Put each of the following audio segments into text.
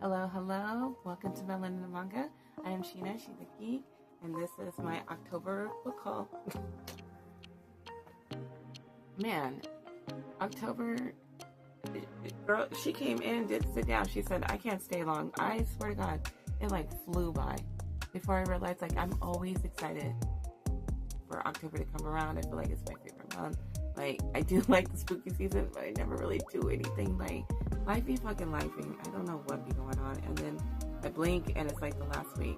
Hello, hello. Welcome to Melon and the Manga. I am Sheena, Shibiki, and this is my October book haul. Man, October, girl, she came in, didn't sit down. She said, I can't stay long. I swear to God, it like flew by before I realized, like, I'm always excited for October to come around. I feel like it's my favorite month. Like, I do like the spooky season, but I never really do anything. Like, life be fucking lifing. I don't know what be going on. And then I blink and it's like the last week.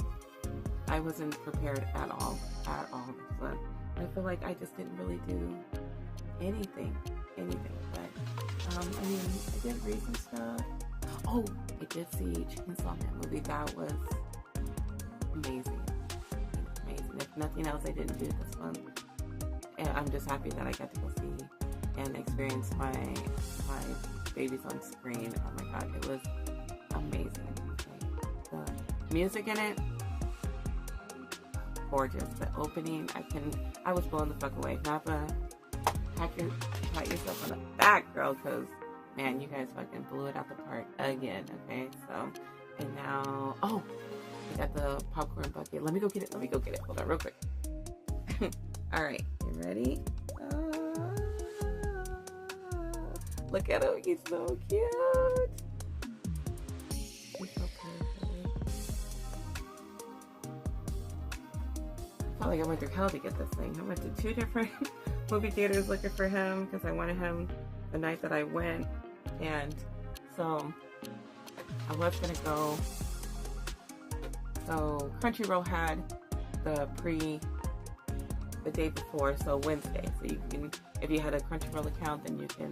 I wasn't prepared at all. But I feel like I just didn't really do anything. But, I mean, I did read some stuff. Oh, I did see Chainsaw Man movie. That was amazing. If nothing else I didn't do this month. And I'm just happy that I got to go see and experience my babies on screen. Oh my God, it was amazing. Okay. The music in it, gorgeous. The opening, I was blown the fuck away. Napa, pat yourself on the back, girl, because man, you guys fucking blew it out the park again. Okay, so and now, oh, I got the popcorn bucket. Let me go get it. Hold on, real quick. All right, you ready? Look at him, he's so cute. He's so pretty. I felt like I went through hell to get this thing. I went to 2 different movie theaters looking for him because I wanted him the night that I went. And so I was gonna go. So Crunchyroll had the day before, so Wednesday. So you can, if you had a Crunchyroll account, then you can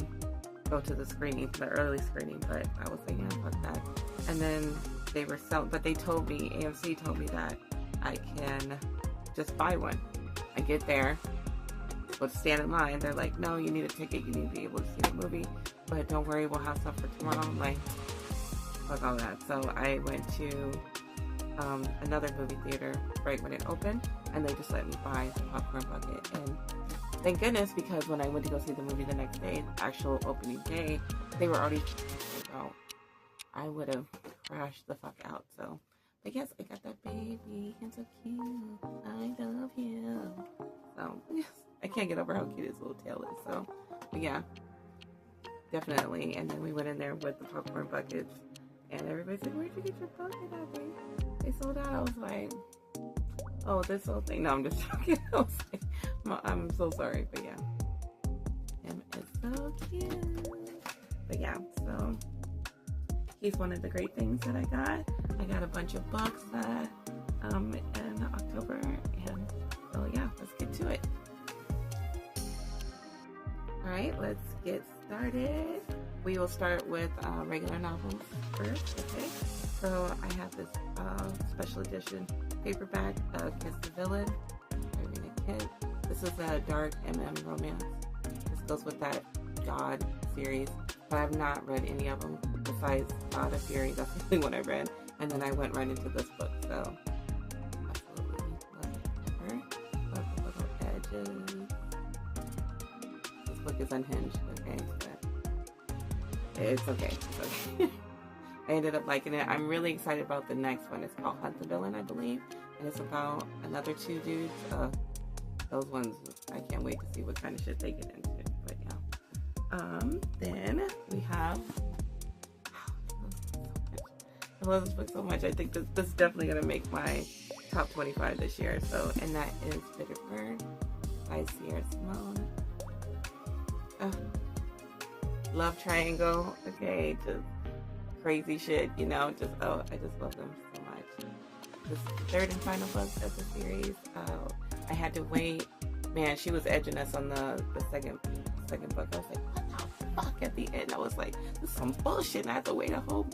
go to the screening, the early screening. But I was like, yeah, fuck that. And then they were selling, but they told me, AMC told me that I can just buy one. I get there, go to stand in line. They're like, no, you need a ticket. You need to be able to see the movie. But don't worry, we'll have stuff for tomorrow. I'm like, fuck all that. So I went to another movie theater right when it opened, and they just let me buy the popcorn bucket. And thank goodness, because when I went to go see the movie the next day, the actual opening day, they were already out. I would have crashed the fuck out. So, but yes, I got that baby. He's so cute. I love him. So yes, I can't get over how cute his little tail is. So, but yeah, definitely. And then we went in there with the popcorn buckets, and everybody's like, "Where'd you get your bucket at, babe?" They sold out. I was like, oh, this whole thing. No, I'm just joking. I was like, I'm so sorry, but yeah. Him is so cute. But yeah, so he's one of the great things that I got. I got a bunch of books that in October, and so yeah, let's get to it. All right, let's get started. We will start with regular novels first, okay? So I have this special edition paperback of Kiss the Villain by Rena Kent. This is a dark romance. This goes with that God series, but I've not read any of them besides God of Fury. That's the only one I read, and then I went right into this book. So absolutely love her. Love the little edges. This book is unhinged, okay? But it's okay. It's okay. I ended up liking it. I'm really excited about the next one. It's called Hunt the Villain, I believe. And it's about another 2 dudes. Those ones, I can't wait to see what kind of shit they get into. But yeah. Then we have... I love this book so much. I think this is definitely going to make my top 25 this year. So, and that is Bitter Bird by Sierra Simone. Love triangle. Okay, just... crazy shit, you know, I just love them so much. This is the 3rd and final book of the series. I had to wait. Man, she was edging us on the second book. I was like, what the fuck at the end? I was like, this is some bullshit, and I had to wait a whole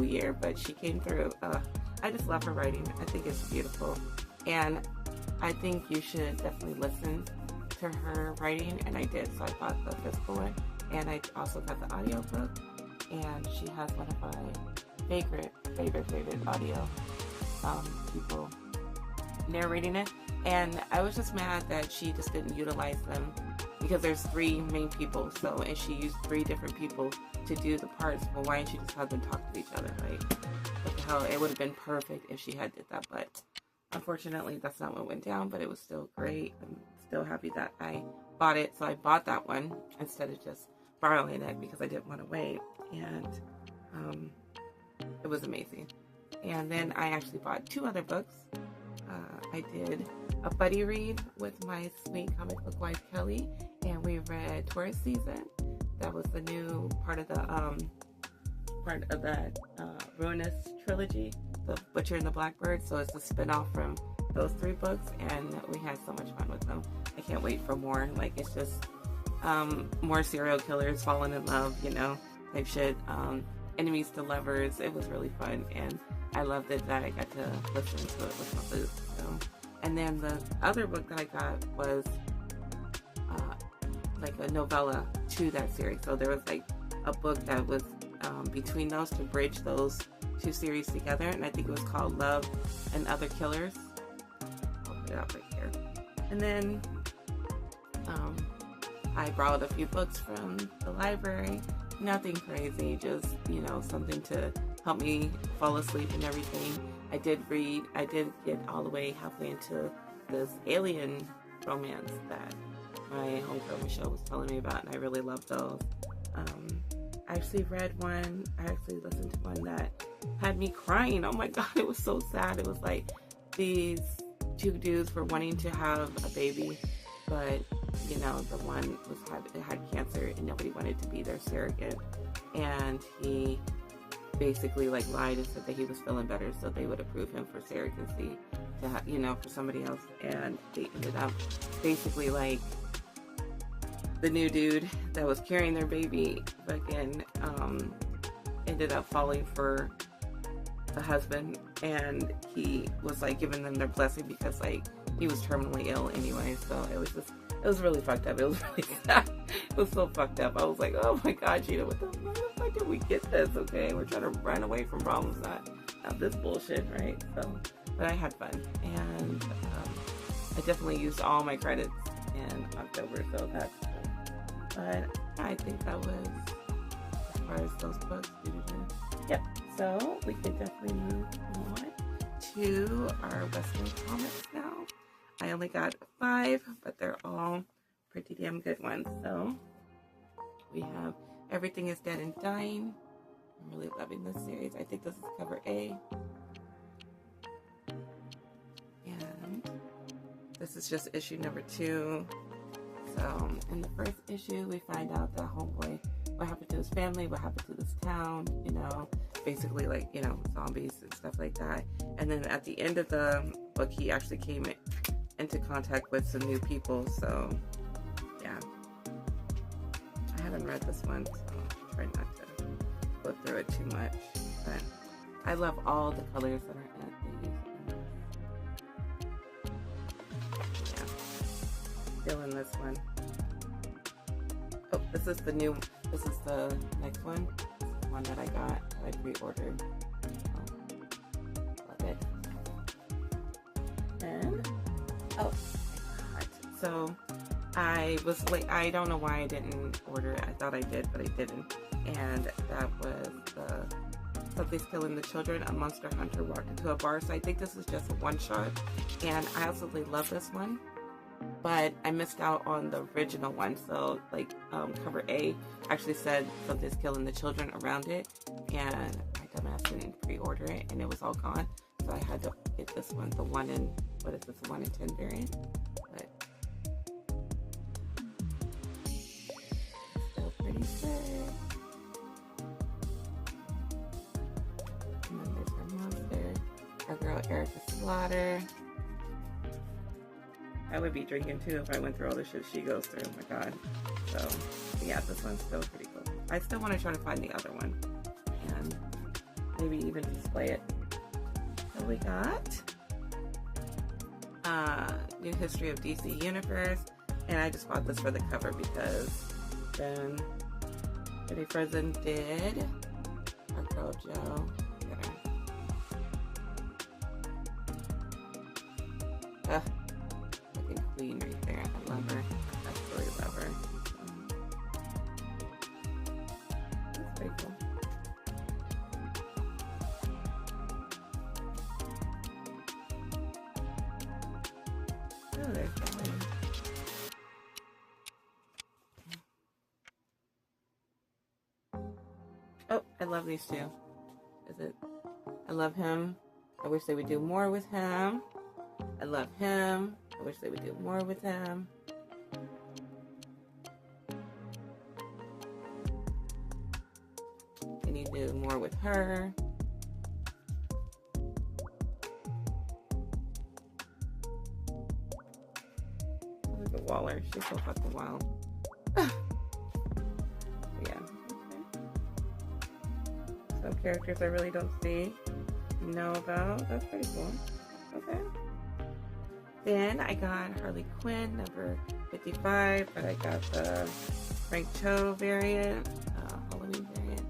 year, but she came through. I just love her writing. I think it's beautiful. And I think you should definitely listen to her writing, and I did. So I bought the physical one, and I also got the audio book. And she has one of my favorite audio people narrating it. And I was just mad that she just didn't utilize them, because there's 3 main people. So, and she used 3 different people to do the parts. Well, why didn't she just have them talk to each other? Like, what how it would have been perfect if she had did that, but unfortunately that's not what went down. But it was still great. I'm still happy that I bought it. So I bought that one instead of just borrowing it because I didn't want to wait, and it was amazing. And then I actually bought 2 other books. I did a buddy read with my sweet comic book wife Kelly, and we read Taurus Season. That was the new part of that Ruinous trilogy, The Butcher and the Blackbird. So it's a spinoff from those 3 books, and we had so much fun with them. I can't wait for more. Like, it's just more serial killers falling in love, you know, type shit. Enemies to lovers. It was really fun, and I loved it that I got to listen to it with my boots. So. And then the other book that I got was like a novella to that series. So there was like a book that was between those to bridge those 2 series together, and I think it was called Love and Other Killers. I'll put it out right here. And then I borrowed a few books from the library. Nothing crazy, just, you know, something to help me fall asleep and everything. I did get all the way halfway into this alien romance that my homegirl Michelle was telling me about, and I really loved those. I actually read one, I actually listened to one that had me crying. Oh my god, it was so sad. It was like these 2 dudes were wanting to have a baby, but you know, the one had cancer and nobody wanted to be their surrogate, and he basically like lied and said that he was feeling better so they would approve him for surrogacy to have, you know, for somebody else. And they ended up basically like the new dude that was carrying their baby fucking ended up falling for the husband, and he was like giving them their blessing because like he was terminally ill anyway. So it was really fucked up. It was really sad. It was so fucked up. I was like, oh my god, Gina, what the fuck did we get this? Okay, we're trying to run away from problems, not this bullshit, right? So, but I had fun, and I definitely used all my credits in October, so that's cool. But I think that was as far as those books. Yep. So we can definitely move on to our Western comics now. I only got 5, but they're all pretty damn good ones. So we have Everything is Dead and Dying. I'm really loving this series. I think this is cover A. And this is just issue number 2. So in the first issue, we find out that homeboy, what happened to his family, what happened to this town, you know, basically like, you know, zombies and stuff like that. And then at the end of the book, he actually came into contact with some new people. So yeah, I haven't read this one, so I'll try not to go through it too much. But I love all the colors that are in it. Yeah, feeling this one. Oh, this is the next one. This is the one that I got. I pre-ordered. Love it. And oh, so I was late. I don't know why I didn't order it. I thought I did, but I didn't. And that was Something's Killing the Children. A monster hunter walked into a bar. So I think this is just a one-shot. And I absolutely love this one. But I missed out on the original one. So like cover A actually said Something's Killing the Children around it. And my dumbass didn't pre-order it. And it was all gone. So I had to get this one. The 1 in, what is this, 1 in 10 variant. But still pretty sick. And then there's our monster. Our girl Erica Slaughter. I would be drinking too if I went through all the shit she goes through. Oh my god. So yeah, this one's still pretty cool. I still want to try to find the other one and maybe even display it. So we got New History of DC Universe, and I just bought this for the cover because then Betty Friedan did our girl Jo. Fucking queen right there. I love her. I really love her. That's very cool. Oh, there's that one. Oh, I love these two. I love him. I wish they would do more with him. I love him. I wish they would do more with him. They need to do more with her. Look at Waller. She's so fucking wild. Yeah. Some characters I really don't know about. That's pretty cool. Okay. Then I got Harley Quinn, number 55, but I got the Frank Cho variant, Halloween variant.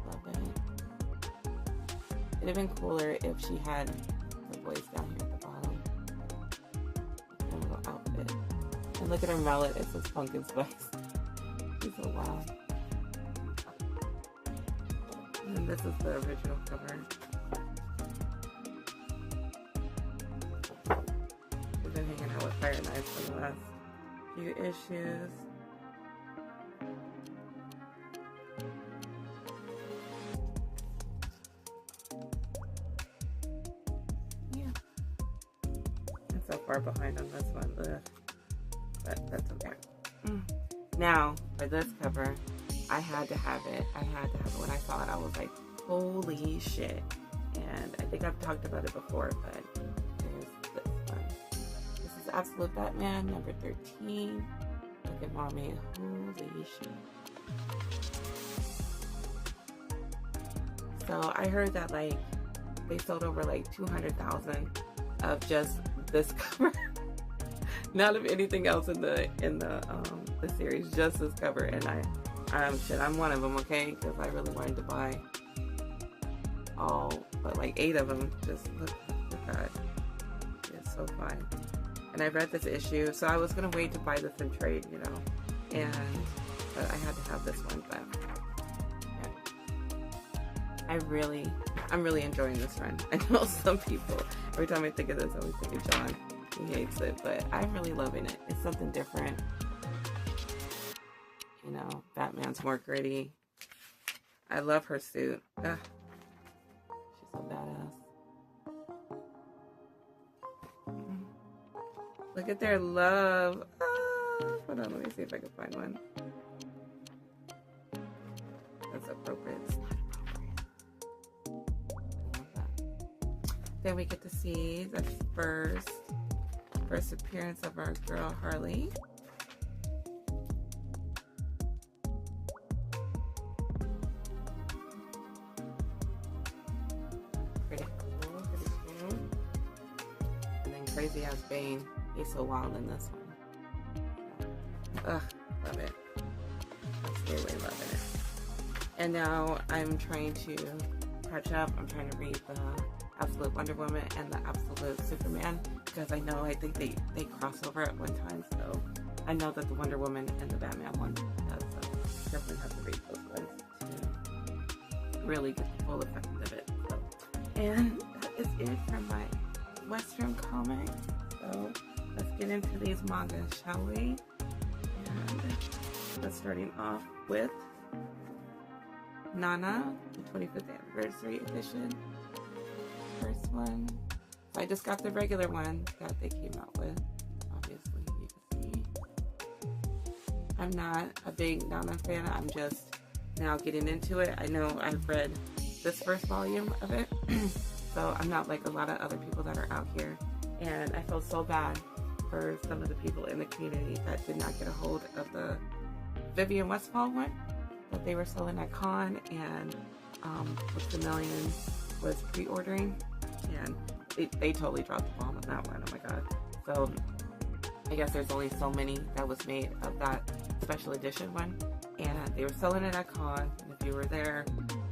Love it. It'd have been cooler if she had the boys down here at the bottom. Her little outfit. And look at her mallet, it says Pumpkin Spice. She's so wild. And this is the original cover. We've been hanging out with Fire Knives for the last few issues. Yeah. I'm so far behind on this one, but that's okay. Now, for this cover, I had to have it. When I saw it, I was like, holy shit. And I think I've talked about it before, but there's this one. This is Absolute Batman, number 13. Look at mommy. Holy shit. So I heard that like they sold over like 200,000 of just this cover. Not of anything else in the series, just this cover. And I'm one of them, okay? Because I really wanted to buy all, but like 8 of them. Just look at that. It's so fun. And I read this issue, so I was gonna wait to buy this in trade, you know. But I had to have this one. But yeah. I'm really enjoying this run. I know some people, every time I think of this, I always think of John. He hates it, but I'm really loving it. It's something different. You know, Batman's more gritty. I love her suit. Ugh. She's so badass. Look at their love. Hold on, let me see if I can find one. That's appropriate. It's not appropriate. I love that. Then we get to see the first appearance of our girl Harley. Pretty cool. And then crazy ass Bane. He's so wild in this one. Ugh, love it. Absolutely loving it. And now I'm trying to catch up. I'm trying to read the Absolute Wonder Woman and the Absolute Superman, because I think they cross over at one time, so I know that the Wonder Woman and the Batman one does, so definitely have to read those ones to really get the full effect of it. So, and that is it from my Western comics. So let's get into these mangas, shall we? And let's starting off with Nana, the 25th anniversary edition. First one. So I just got the regular one that they came out with. Obviously, you can see. I'm not a big Nana fan. I'm just now getting into it. I know I've read this first volume of it, so I'm not like a lot of other people that are out here. And I felt so bad for some of the people in the community that did not get a hold of the Vivian Westfall one that they were selling at Con, and with the million was pre-ordering, and they totally dropped the bomb on that one. Oh my god. So I guess there's only so many that was made of that special edition one, and they were selling it at Con, and if you were there,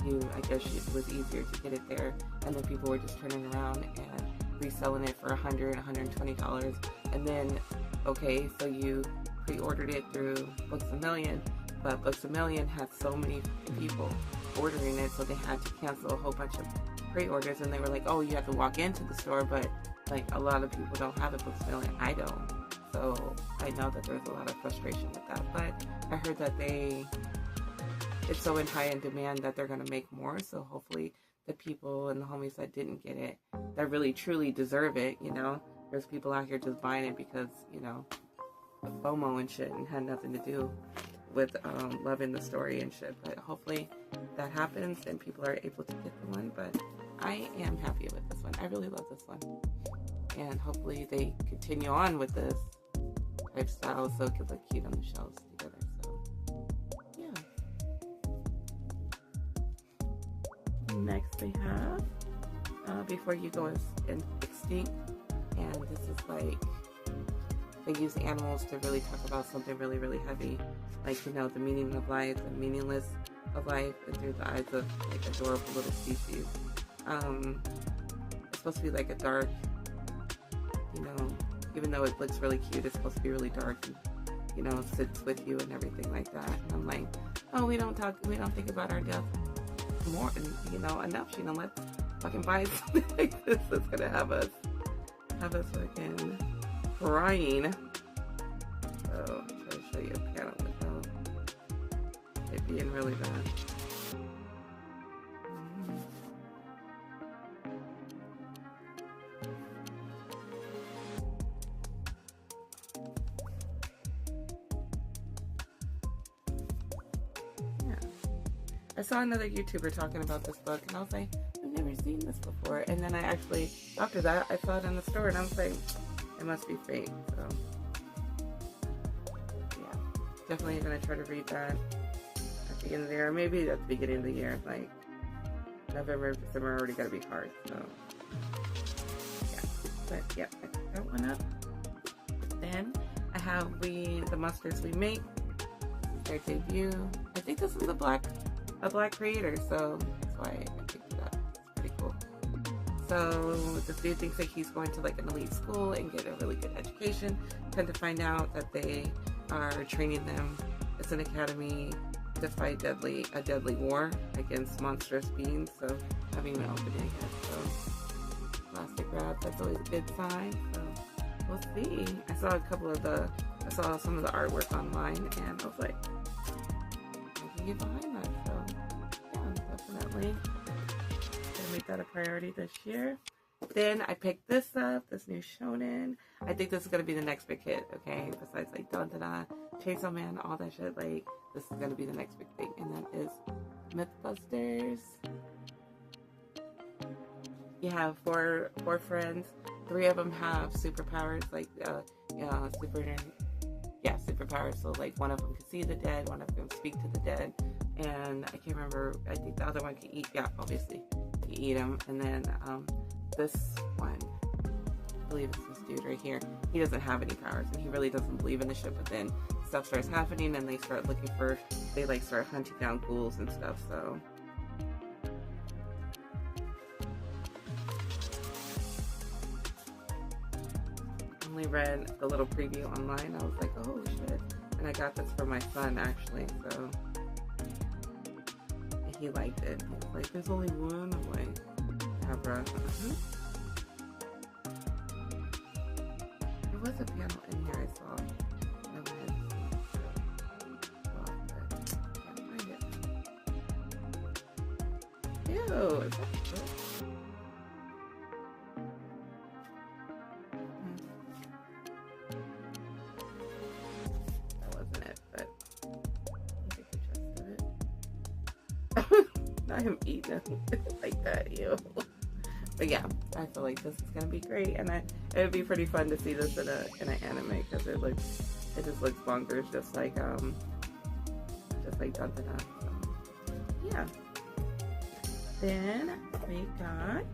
I guess it was easier to get it there, and then people were just turning around and reselling it for $100, $120, and then, okay, so you pre-ordered it through Books A Million, but Books A Million had so many people ordering it, so they had to cancel a whole bunch of pre-orders, and they were like, oh, you have to walk into the store, but like a lot of people don't have the books mailing. I don't. So I know that there's a lot of frustration with that. But I heard that it's so in high in demand that they're going to make more. So hopefully the people and the homies that didn't get it, that really truly deserve it, you know, there's people out here just buying it because, you know, of FOMO and shit, and had nothing to do with loving the story and shit. But hopefully that happens and people are able to get the one. But I am happy with this one. I really love this one. And hopefully they continue on with this type style so it could look cute on the shelves together. So, yeah. Next we have Before You Go Extinct. And this is like, they use animals to really talk about something really, really heavy. Like, you know, the meaning of life, the meaningless of life, and through the eyes of like adorable little species. It's supposed to be like a dark, you know, even though it looks really cute, it's supposed to be really dark and, you know, sits with you and everything like that. And I'm like, oh, we don't think about our death more, and, you know, enough. You know, let's fucking buy something like this that's gonna have us fucking crying. So, I'm trying to show you a panel without it being really bad. I saw another YouTuber talking about this book, and I was like, I've never seen this before. And then I actually, after that, I saw it in the store, and I was like, it must be fake. So, yeah, definitely gonna try to read that at the end of the year, maybe at the beginning of the year. Like November, December already gotta be hard. So, yeah, but yeah, I picked that one up. Then I have the Monsters We Make, their debut. I think this is a black creator, so that's why I picked it up. It's pretty cool. So this dude thinks that he's going to like an elite school and get a really good education. Tend to find out that they are training them as an academy to fight a deadly war against monstrous beings. So having an opening it. So plastic wrap, that's always a good sign. So we'll see. I saw some of the artwork online, and I was like, I can get behind that. So yeah, definitely gonna make that a priority this year. Then I picked this up, this new shonen. I think this is gonna be the next big hit, okay? Besides like Dun Dun Dun, Chainsaw Man, all that shit, like this is gonna be the next big thing, and that is Mythbusters. You have four friends. 3 of them have superpowers, like superpowers. So like one of them can see the dead, one of them can speak to the dead, and I can't remember. I think the other one can eat. Yeah, obviously, can eat them. And then this one, I believe it's this dude right here. He doesn't have any powers, and he really doesn't believe in the shit. But then stuff starts happening, and they start start hunting down ghouls and stuff. So. Only read the little preview online. I was like, oh shit. And I got this for my son actually, so and he liked it. He was like, there's only one. I'm like, yeah, bro. There was a panel in here I saw. But can't find it. Ew, is that good? Not him eating it like that, ew. But yeah, I feel like this is gonna be great, and it would be pretty fun to see this in an anime because it just looks bonkers, just like Dun Dun Dun. So, yeah. Then we got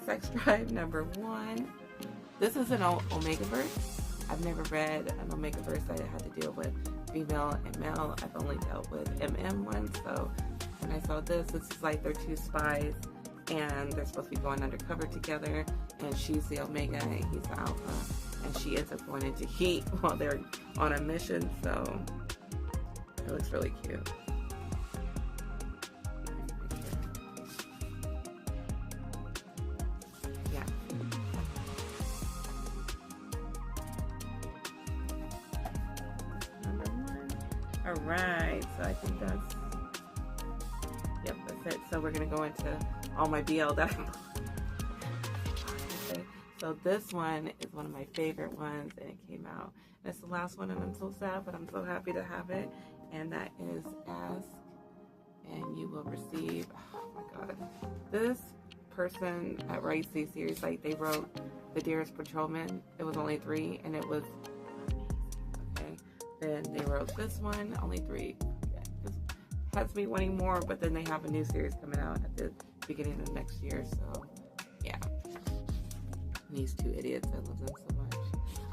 Sex Drive #1. This is an Omegaverse. I've never read an Omegaverse that had to deal with female and male. I've only dealt with MM ones, so when I saw this is like they're 2 spies, and they're supposed to be going undercover together, and she's the Omega and he's the Alpha, and she ends up going into heat while they're on a mission, so it looks really cute. Yeah. Alright, so I think that's, yep, that's it. So we're going to go into all my BL that I'm okay. So this one is one of my favorite ones, and it came out. And it's the last one, and I'm so sad, but I'm so happy to have it. And that is Ask, and you will receive, oh my god. This person that writes these series, like they wrote The Dearest Patrolman. It was only 3, and it was amazing. Okay. Then they wrote this one, only 3. Yeah, this has me wanting more, but then they have a new series coming out at the beginning of next year, so yeah. These 2 idiots, I love them so much.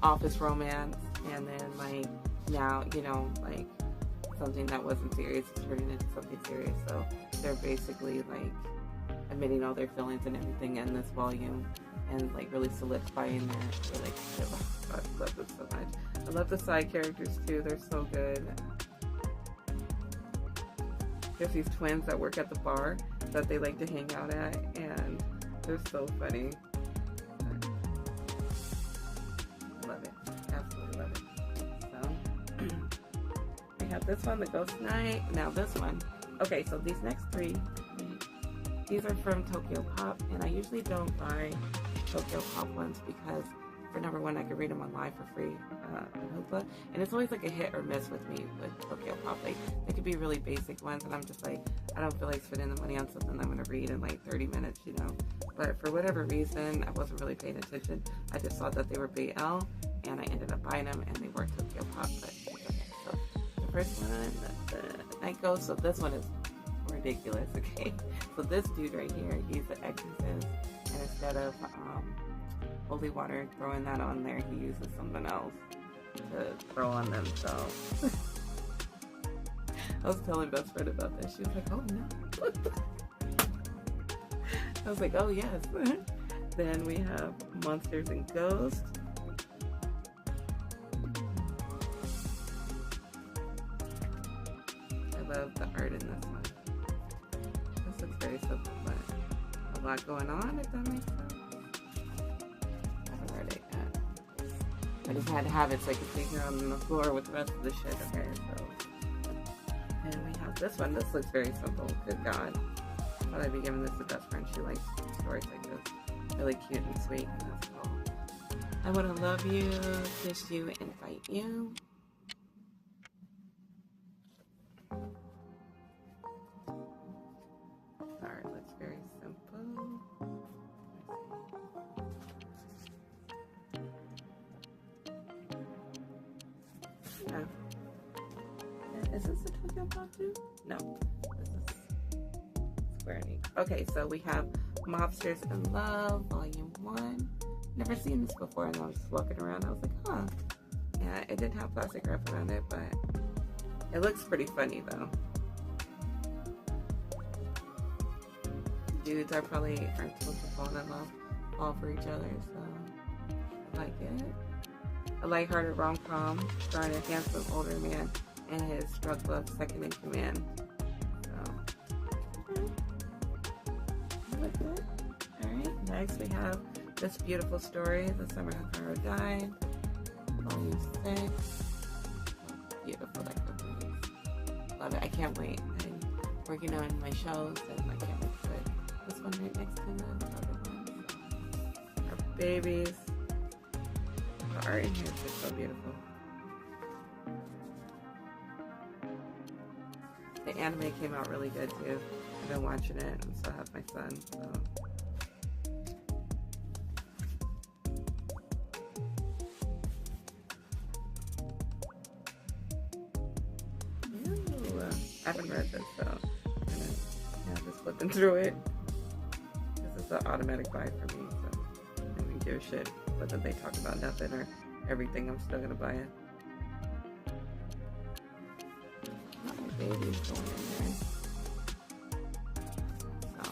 Office romance, and then like now, you know, like something that wasn't serious is turning into something serious. So they're basically like admitting all their feelings and everything in this volume, and like really solidifying their relationship. Oh, God, I love this so much. I love the side characters too. They're so good. There's these twins that work at the bar that they like to hang out at, and they're so funny. Love it. Absolutely love it. So we have this one, The Ghost Night. Now this one. Okay, so these next 3, these are from Tokyo Pop, and I usually don't buy Tokyo Pop ones because, for number one, I can read them online for free on Hoopla, and it's always like a hit or miss with me with Tokyo Pop. Like, they could be really basic ones, and I'm just like, I don't feel like spending the money on something I'm going to read in like 30 minutes, you know. But for whatever reason, I wasn't really paying attention. I just saw that they were BL, and I ended up buying them, and they were Tokyo Pop. But okay, so the first one, the Night Ghost. So this one is ridiculous. Okay, so this dude right here, he's the exorcist, and instead of holy water, throwing that on there, he uses something else to throw on them. So I was telling best friend about that. She was like, oh no. I was like, oh yes. Then we have Monsters and Ghosts. I love the art in this one. This looks very simple, but a lot going on, if that makes sense. I haven't read it yet. I just had to have it so I could take it on the floor with the rest of the shit. Okay, so. And we have this one. This looks very simple. Good God. I thought I'd be giving this to best friend. She likes stories like this. Really cute and sweet. And that's cool. I want to love you, kiss you, invite you. Alright, that's very simple. Yeah. Is this a Tokyo Pop too? No. This is Square Enix. Okay, so we have Mobsters in Love, Volume 1. Never seen this before, and I was just walking around. I was like, huh. Yeah, it didn't have plastic wrap around it, but it looks pretty funny, though. Dudes aren't supposed to fall in love all for each other, so I like it. A lighthearted rom-com starring a handsome older man and his drug love second in command. So, I like it. Alright, next we have This Beautiful Story, The Summer Hikaru Died, Volume 6. Beautiful, that company. Love it. I can't wait. I'm working on my shows, and I can't wait to put this one right next to the other one. So, our babies. The art in here is just so beautiful. The anime came out really good too. I've been watching it, and so have my son. So. I haven't read this, so I'm gonna just flipping through it. This is an automatic buy for me, so I don't even give a shit whether they talk about nothing or everything. I'm still gonna buy it. Not my baby's going in there. So,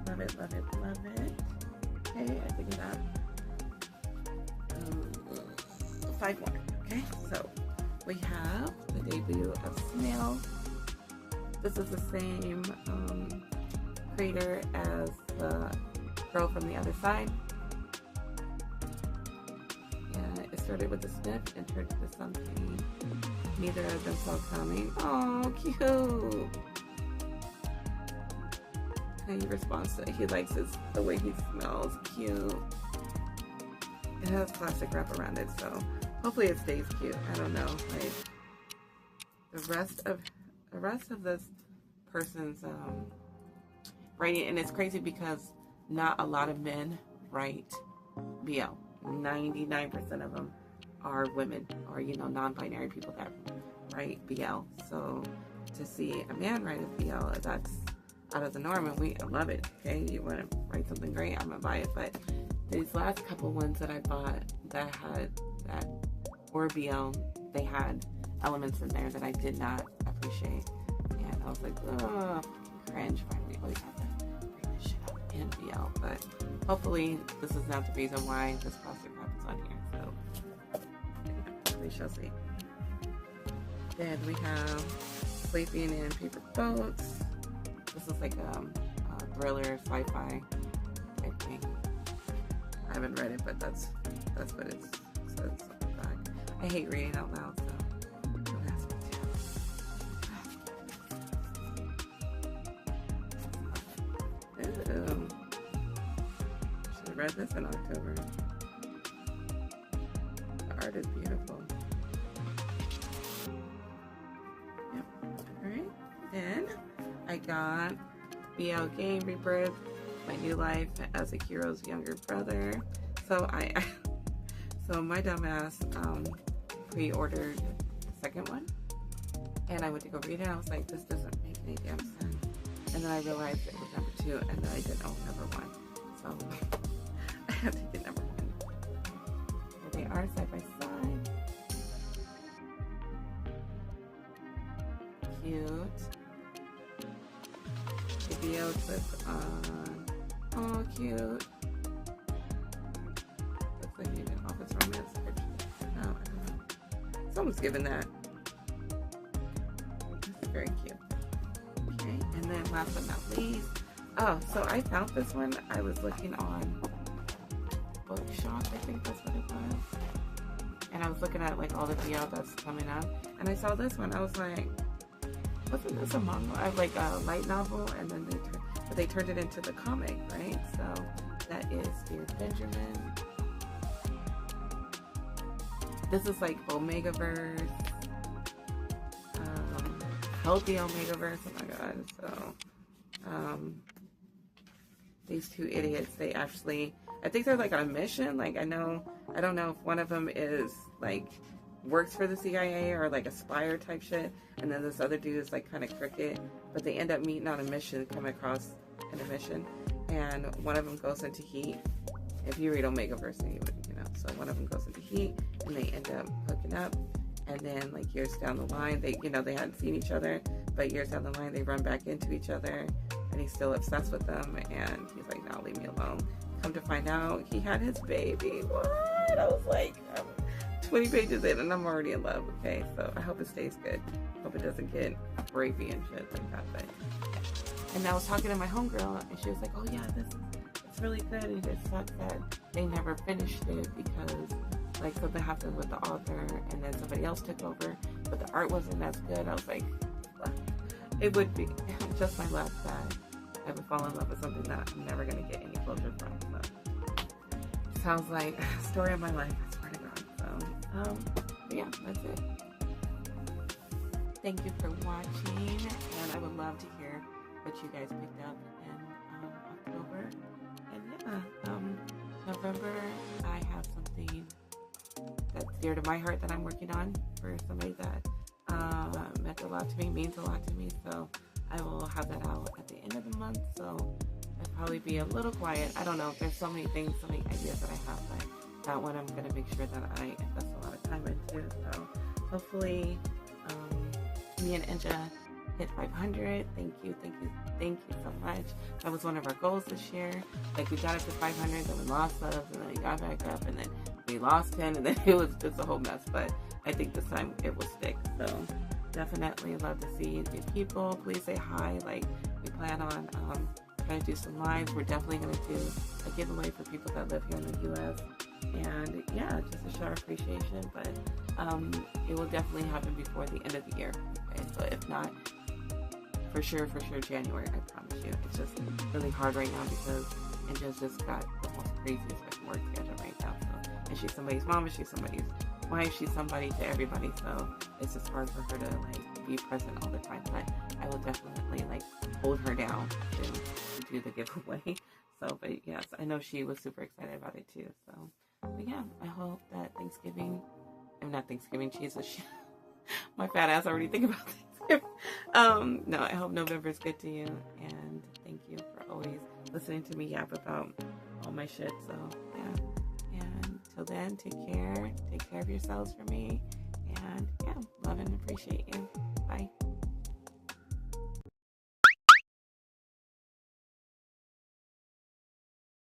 love it, love it, love it. Okay, I think that 5 more. Okay, so we have the debut of Snail. This is the same creator as the Girl from the Other Side. Yeah, it's started with a sniff and turned into something neither of them saw coming. Oh, cute. And he responds to it. He likes the way he smells. Cute. It has plastic wrap around it, so hopefully it stays cute. I don't know. Like the rest of this person's writing, and it's crazy because not a lot of men write BL. 99% of them are women or, you know, non-binary people that write BL. So to see a man write a BL, that's out of the norm, and I love it. Okay, you want to write something great, I'm gonna buy it. But these last couple ones that I bought that were BL, they had elements in there that I did not appreciate, and I was like, oh, cringe. Finally, really have to bring this shit up in BL. But hopefully this is not the reason why this plastic wrap is on here. So we shall see. Then we have Sleeping in Paper Boats. This is like a thriller, sci-fi type thing. I haven't read it, but that's what it says on the back. I hate reading out loud, so don't ask me to. Ooh. Should have read this in October. The art is beautiful. Yep. Alright. Then I got BL Game Rebirth, My New Life as a Hero's Younger Brother. So so my dumbass pre-ordered the second one, and I went to go read it. I was like, this doesn't make any damn sense. And then I realized it was number 2, and then I didn't own number 1. So I have to get number 1. Here they are side by side. Cute. BL clip on. Oh, cute. Looks like maybe an office romance picture. No, I don't know. Someone's given that. This is very cute. Okay, and then last but not least. Oh, so I found this one. I was looking on Bookshop, I think that's what it was. And I was looking at like all the BL that's coming up. And I saw this one. I was like, wasn't this a manga? I like a light novel, and then they turned it into the comic, right? So that is Dear Benjamin. This is like Omegaverse, healthy Omegaverse. Oh my god! So these two idiots, they actually, I think they're like on a mission. Like I don't know if one of them is like works for the CIA or like a spy type shit, and then this other dude is like kind of crooked, but they end up meeting on a mission, come across in a mission, and one of them goes into heat. If you read Omegaverse, then you would, you know. So one of them goes into heat, and they end up hooking up, and then like years down the line, they hadn't seen each other, but years down the line, they run back into each other, and he's still obsessed with them, and he's like, "No, leave me alone." Come to find out, he had his baby. What? I was like, 20 pages in and I'm already in love. Okay, so I hope it stays good. Hope it doesn't get rapey and shit like that. But and I was talking to my homegirl, and she was like, "Oh yeah, it's really good." And it sucks that they never finished it because like something happened with the author, and then somebody else took over, but the art wasn't as good. I was like, it would be just my luck that I would fall in love with something that I'm never gonna get any closure from. So sounds like a story of my life. I swear to God. But yeah, that's it. Thank you for watching, and I would love to hear what you guys picked up in October. And yeah, November, I have something that's dear to my heart that I'm working on for somebody that meant a lot to me, means a lot to me. So I will have that out at the end of the month. So I'll probably be a little quiet. I don't know. There's so many things, so many ideas that I have, but that one I'm going to make sure that I invest a lot of time into. So hopefully me and Inja hit 500. Thank you so much. That was one of our goals this year. Like we got up to 500, then we lost subs, and then we got back up, and then we lost 10, and then it was just a whole mess. But I think this time it will stick. So definitely love to see new people. Please say hi. Like we plan on trying to do some lives. We're definitely going to do a giveaway for people that live here in the U.S. And yeah, just to show our appreciation. But it will definitely happen before the end of the year. Okay, so if not, for sure January, I promise you. It's just really hard right now because Angela's just got the most craziest work schedule right now. So, and she's somebody's mom, and she's somebody's wife, she's somebody to everybody. So it's just hard for her to like be present all the time. But I will definitely like hold her down to do the giveaway. So, but yes, I know she was super excited about it too. So, but yeah, I hope that not Thanksgiving, Jesus, my fat ass already think about Thanksgiving. No, I hope November is good to you, and thank you for always listening to me yap about all my shit. So yeah, and till then, take care of yourselves for me, and yeah, love and appreciate you.